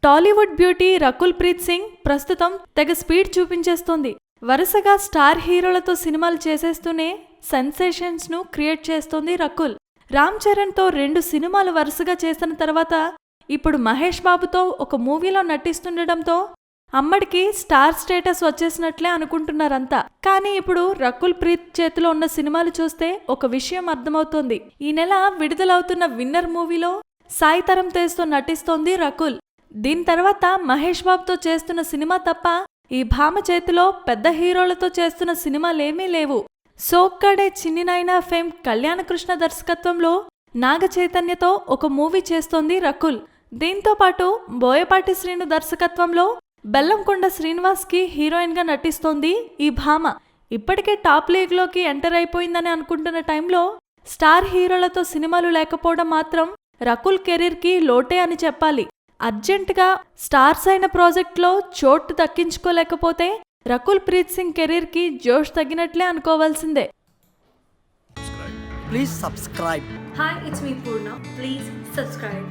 Tollywood beauty Rakul Preet Singh ప్రస్తుతం తెగ speed చూపించేస్తోంది. వరుసగా స్టార్ హీరోలతో సినిమాలు చేసేస్తూనే సెన్సేషన్స్ ను క్రియేట్ చేస్తోంది రకుల్. రామ్ చరణ్ తో 2 సినిమాలు వరుసగా చేసిన తర్వాత ఇప్పుడు మహేష్ బాబుతో ఒక మూవీలో నటిస్తుండటంతో అమ్మడికి స్టార్ స్టేటస్ వచ్చేసినట్లే అనుకుంటున్నారంతా. కానీ ఇప్పుడు రకుల్ ప్రీత్ చేతిలో ఉన్న సినిమాలు చూస్తే ఒక విషయం అర్థమవుతోంది. ఈ నెల విడుదలవుతున్న విన్నర్ మూవీలో సాయి తరం తేజ్తో నటిస్తోంది రకుల్. దీని తర్వాత మహేష్ బాబుతో చేస్తున్న సినిమా తప్ప ఈ భామ చేతిలో పెద్ద హీరోలతో చేస్తున్న సినిమాలేమీ లేవు. సోక్కడే చిన్నినైనా ఫేమ్ కళ్యాణకృష్ణ దర్శకత్వంలో నాగ చైతన్యతో ఒక మూవీ చేస్తోంది రకుల్. దీంతో పాటు బోయపాటి శ్రీను దర్శకత్వంలో బెల్లంకొండ శ్రీనివాస్ కి హీరోయిన్ గా నటిస్తోంది ఈ భామ. ఇప్పటికే టాప్ లీగ్ లోకి ఎంటర్ అయిపోయిందని అనుకుంటున్న టైంలో స్టార్ హీరోలతో సినిమాలు లేకపోవడం మాత్రం రకుల్ కెరీర్ కి లోటే అని చెప్పాలి. అర్జెంటుగా స్టార్స్ అయిన ప్రాజెక్ట్లో చోటు దక్కించుకోలేకపోతే రకుల్ ప్రీత్ సింగ్ కెరీర్ కి జోష్ తగ్గినట్లే అనుకోవాల్సిందే. Please subscribe. Hi, it's me Purna. Please subscribe.